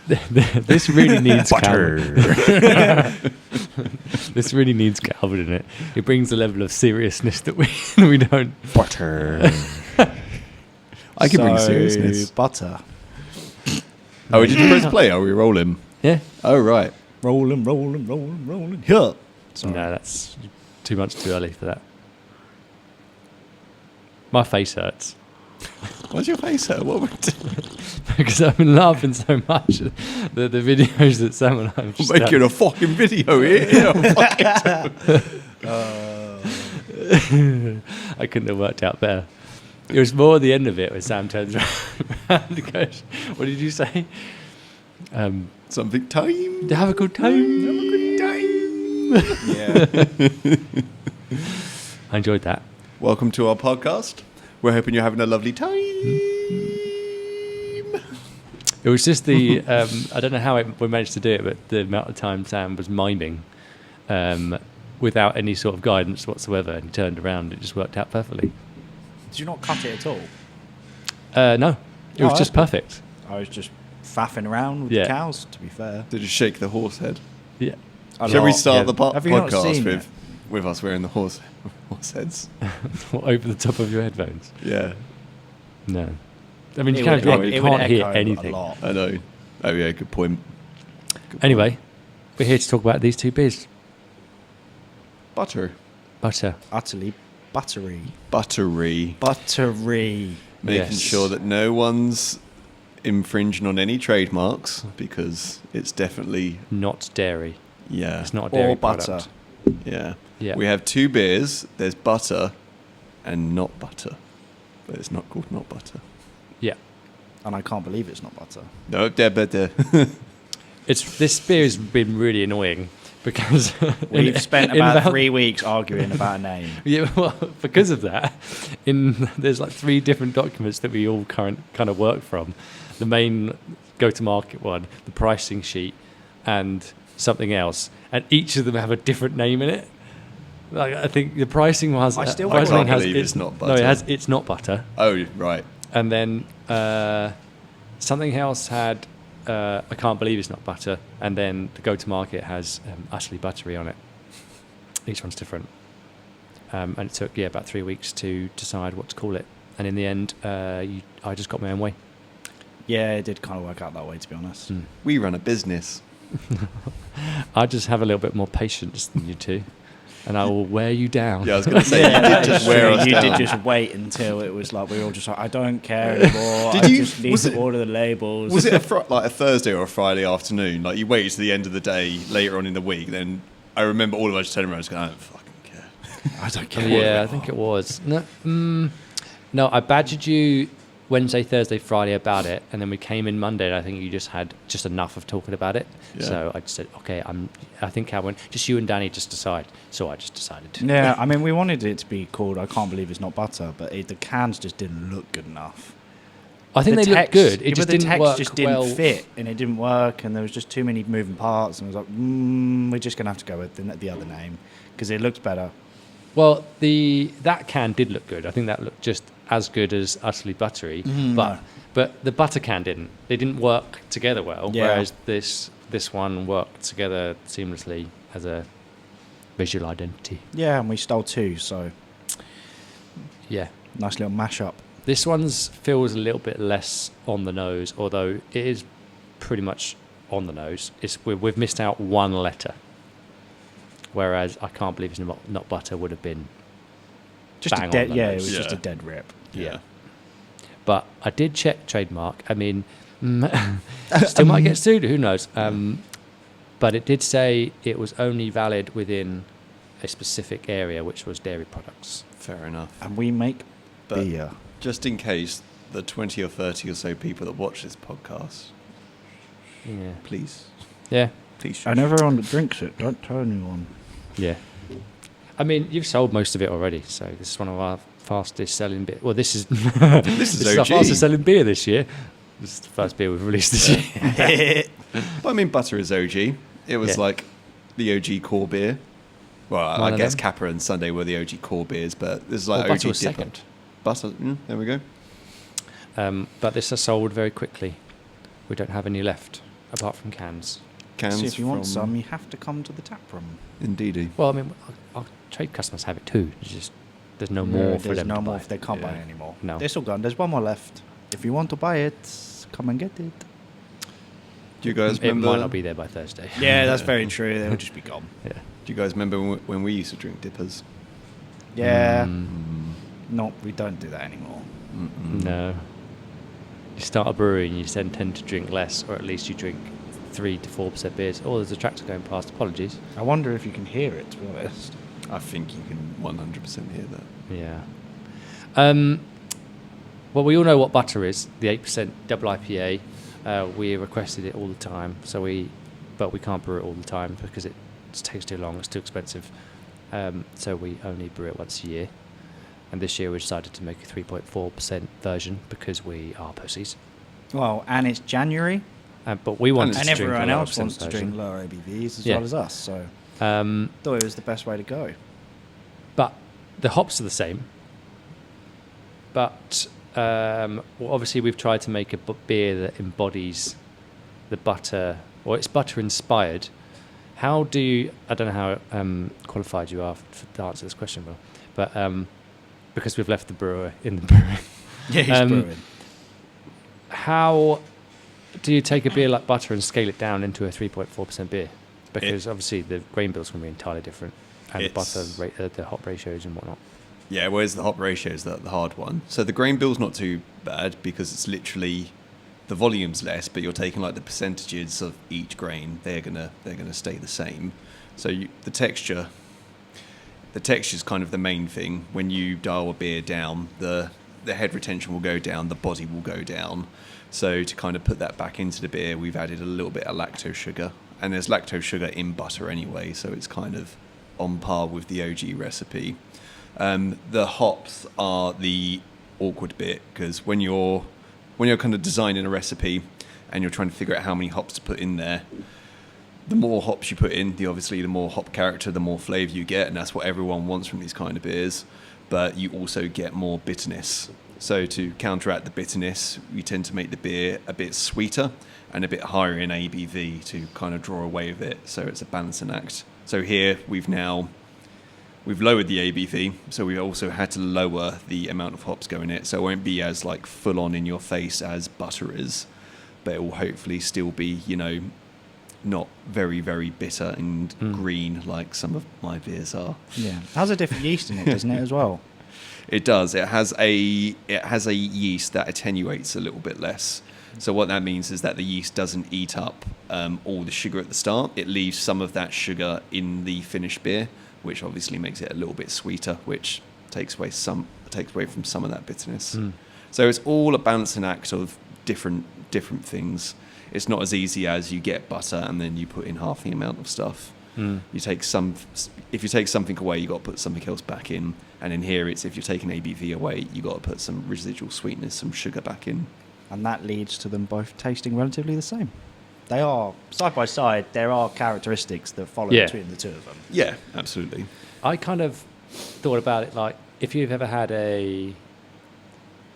This really needs Butter. This really needs Calvin in it. It brings a level of seriousness that we don't. Butter. I can bring seriousness. Butter. Oh, did you press play? Are we rolling? Yeah. Oh, right. Rolling. Here. Sorry. No, that's too early for that. My face hurts. Why's your face hurt? What would Because I've been laughing so much at the videos that Sam and I have just making done. a fucking video here? I couldn't have worked out better. It was more the end of it where Sam turns around and goes, "What did you say? Something time. Have a good time." Have a good time. Yeah. I enjoyed that. Welcome to our podcast. We're hoping you're having a lovely time. It was just the I don't know how we managed to do it, but the amount of time Sam was miming without any sort of guidance whatsoever, and he turned around. It just worked out perfectly. Did you not cut it at all? No, it was just perfect. I was just faffing around with Yeah. the cows, to be fair. Did you shake the horse head? Yeah. Shall we start the Have you not podcast seen with us wearing the horse heads? Over the top of your headphones. Yeah, No. I mean, you It would can't hear echo anything. a lot. I know. Oh yeah, good point. Anyway, we're here to talk about these two beers. Butter. Utterly Buttery. Buttery. Buttery. Making Yes. sure that no one's infringing on any trademarks because it's definitely, Not dairy. yeah. It's not a dairy Or butter. product. Yeah. Yeah. We have two beers. There's butter and not butter. But it's not called not butter. Yeah. And I can't believe it's not butter. No, butter. This beer has been really annoying because We've spent in about 3 weeks arguing about a name. Yeah, well, because of that, there's like 3 different documents that we all kind of work from. The main go-to-market one, the pricing sheet, and something else, and each of them have a different name in it. Like, I think the pricing one has. I still pricing can't one has believe it's not No, butter. it's not butter. Oh, right. And then something else had. I can't believe it's not butter. And then the go-to-market has Utterly Buttery on it. Each one's different. And it took about 3 weeks to decide what to call it. And in the end, I just got my own way. Yeah, it did kind of work out that way, to be honest. We run a business. I just have a little bit more patience than you two, and I will wear you down. Yeah, I was going to say, you did just wear us You down. did just wait until it was like we were all just like, I don't care anymore. Did I you- just need was to it- order the labels. Was it like a Thursday or a Friday afternoon? Like you waited to the end of the day later on in the week. Then I remember all of us just turning around and going, I don't fucking care. I don't care. Yeah, I think it was. No, I badgered you Wednesday, Thursday, Friday about it, and then we came in Monday, and I think you just had just enough of talking about it. Yeah. So I just said, okay, I think Calvin, just you and Danny just decide. So I just decided. Yeah, I mean, we wanted it to be called I Can't Believe It's Not Butter, but the cans just didn't look good enough. I think The they looked text- good. yeah, It just but the didn't text work just didn't well. fit, and it didn't work, and there was just too many moving parts, and I was like, we're just going to have to go with the other name, because it looked better. Well, that can did look good. I think that looked just as good as Utterly Buttery, but the butter can didn't. They didn't work together well. Yeah. Whereas this one worked together seamlessly as a visual identity. Yeah, and we stole 2, so Yeah, nice little mashup. this one's feels a little bit less on the nose, although it is pretty much on the nose. We've missed out one letter, whereas I Can't Believe It's Not Butter would have been Just bang a on dead, the yeah, it nose. was just a Yeah. dead rip. Yeah. But I did check trademark. I mean, still might get sued. Who knows? But it did say it was only valid within a specific area, which was dairy products. Fair enough. And we make But beer. just in case the 20 or 30 or so people that watch this podcast, Yeah. please, Yeah. please. And everyone that drinks it, don't tell anyone. Yeah. I mean, you've sold most of it already, so this is one of our fastest selling beer. Well, this is this is our OG. fastest selling beer this year. This is the first beer we've released this year. But I mean, butter is OG. It was Yeah. like the OG core beer. Well, One I of guess them. Kappa and Sunday were the OG core beers, but this is like Well, OG butter was DIPA. second. Butter, there we go. But this has sold very quickly. We don't have any left. apart from cans. Cans So if you want from- some, you have to come to the tap room. Indeedy. Well, I mean, our trade customers have it too. It's just there's no more for There's them no to more. buy. They can't buy Yeah. it anymore. No. It's all gone. There's one more left. If you want to buy it, come and get it. Do you guys It remember? might not be there by Thursday. Yeah, that's very true. They'll just be gone. Yeah. Do you guys remember when we used to drink dippers? Yeah. Mm, No, we don't do that anymore. no. You start a brewery and you then tend to drink less, or at least you drink 3 to 4% beers. Oh, there's a tractor going past. Apologies. I wonder if you can hear it, to be honest. I think you can 100% hear that. Yeah. Well, we all know what butter is. The 8% double IPA. We requested it all the time, but we can't brew it all the time because it takes too long. It's too expensive. So we only brew it once a year. And this year we decided to make a 3.4% version because we are pussies. Well, and it's January, But we wanted And to and drink everyone a lower else wants percent to drink version. lower ABVs as Yeah. well as us. So Um, thought it was the best way to go. But the hops are the same. But well, obviously we've tried to make a beer that embodies the butter, or it's butter inspired. How do you? I don't know how qualified you are to answer this question, Will, but because we've left the brewer in the brewery. Yeah, he's brewing. How do you take a beer like butter and scale it down into a 3.4% beer? Because obviously the grain bill's going to be entirely different, and the butter, the hop ratios and whatnot. Yeah, whereas the hop ratio is the hard one. So the grain bill's not too bad because it's literally the volume's less, but you're taking like the percentages of each grain. They're gonna stay the same. So the texture's kind of the main thing. When you dial a beer down, the head retention will go down, the body will go down. So to kind of put that back into the beer, we've added a little bit of lactose sugar, and there's lactose sugar in butter anyway, so it's kind of on par with the OG recipe. The hops are the awkward bit because when you're kind of designing a recipe and you're trying to figure out how many hops to put in there, the more hops you put in, obviously the more hop character, the more flavour you get, and that's what everyone wants from these kind of beers. But you also get more bitterness. So to counteract the bitterness, we tend to make the beer a bit sweeter and a bit higher in ABV to kind of draw away with it. So it's a balancing act. So here we've lowered the ABV, so we also had to lower the amount of hops going in it, so it won't be as like full on in your face as butter is, but it will hopefully still be, not very, very bitter and green like some of my beers are. Yeah, has a different yeast in it, doesn't it, as well? It does. It has a yeast that attenuates a little bit less. So what that means is that the yeast doesn't eat up all the sugar at the start. It leaves some of that sugar in the finished beer, which obviously makes it a little bit sweeter, which takes away from some of that bitterness. So it's all a balancing act of different things. It's not as easy as you get butter and then you put in half the amount of stuff. You take if you take something away, you got to put something else back in. And in here, it's if you're taking ABV away, you got to put some residual sweetness, some sugar back in. And that leads to them both tasting relatively the same. They are, side by side, there are characteristics that follow between the two of them. Yeah, absolutely. I kind of thought about it like if you've ever had a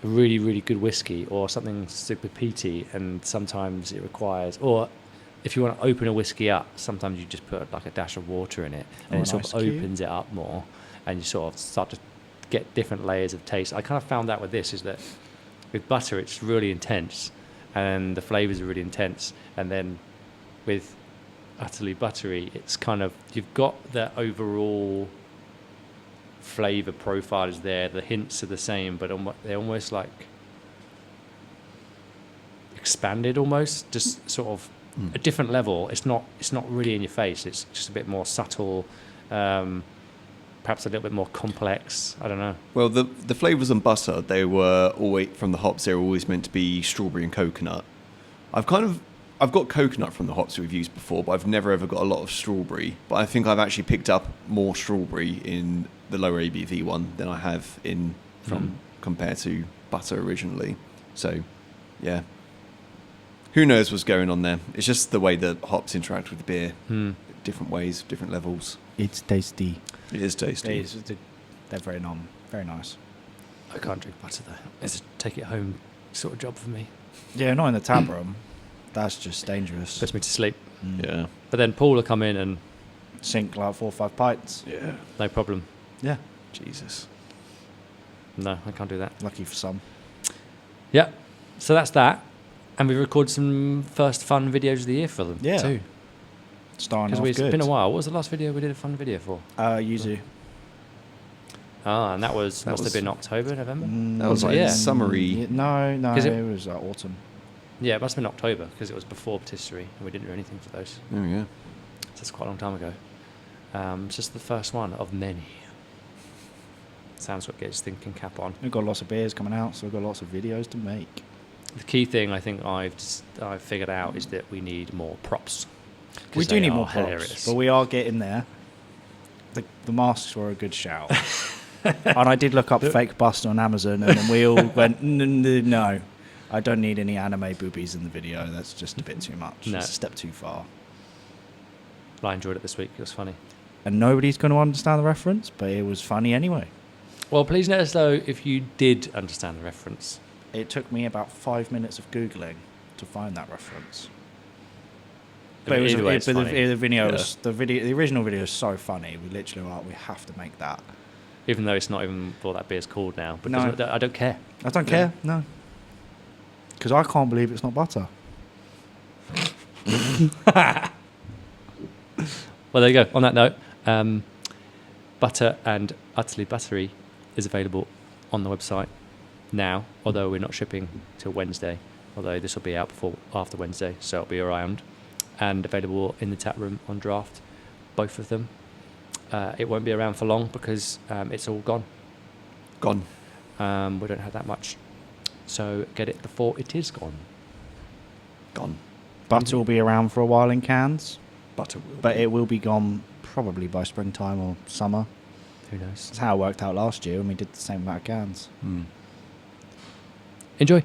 really, really good whiskey or something super peaty, and sometimes it requires, or if you want to open a whiskey up, sometimes you just put like a dash of water in it, and Or it an sort of ice cube. opens it up more, and you sort of start to get different layers of taste. I kind of found that with this, is that with butter it's really intense, and the flavours are really intense, and then with Utterly Buttery, it's kind of, you've got the overall flavour profile is there, the hints are the same, but they're almost like expanded almost, just sort of a different level. It's not really in your face, it's just a bit more subtle, perhaps a little bit more complex. I don't know. Well, the flavours on butter, they were always, from the hops, they were always meant to be strawberry and coconut. I've got coconut from the hops we've used before, but I've never ever got a lot of strawberry. But I think I've actually picked up more strawberry in the lower ABV one than I have compared to butter originally. So, yeah. Who knows what's going on there? It's just the way the hops interact with the beer. Different ways, different levels. It's tasty. It is tasty. They're very nice. I can't drink butter though. It's a take it home sort of job for me. Yeah, not in the tap room. That's just dangerous. Puts me to sleep. Yeah. But then Paul will come in and Sink like 4 or 5 pints. Yeah. no problem. Yeah. Jesus. No, I can't do that. Lucky for some. Yeah. So that's that. And we recorded some first fun videos of the year for them Yeah. too. Starting Because off it's good. been a while. What was the last video we did a fun video for? Yuzu. Ah, and that That must have was- been October, November? That was like Yeah. summery. No, 'Cause it it- was autumn. Yeah, it must have been October because it was before Patisserie and we didn't do anything for those. Oh yeah. So that's quite a long time ago. It's just the first one of many. Sounds what gets thinking cap on. We've got lots of beers coming out, so we've got lots of videos to make. The key thing I think I've figured out is that we need more props. 'Cause We do they need are more props, hilarious. but we are getting there. The masks were a good shout. And I did look up fake bust on Amazon, and then we all went, no, I don't need any anime boobies in the video. That's just a bit too much. No. It's a step too far. I enjoyed it this week. It was funny. And nobody's going to understand the reference, but it was funny anyway. Well, please let us know if you did understand the reference. It took me about 5 minutes of Googling to find that reference. But Either way, it's the funny. video was, the original video is so funny. We literally were like, we have to make that. Even though it's not even what that beer's called now. But No. I don't care. I don't care, no. Because I can't believe it's not butter. Well, there you go. On that note, Butter and Utterly Buttery is available on the website now, although we're not shipping till Wednesday, although this will be out after Wednesday, so it'll be around, and available in the tap room on draft, both of them. It won't be around for long because it's all gone. Gone. We don't have that much, so get it before it is gone. Gone. Butter will be around for a while in cans, Butter will. but it will be gone probably by springtime or summer. Who knows? That's how it worked out last year when we did the same amount of cans. Hmm. Enjoy.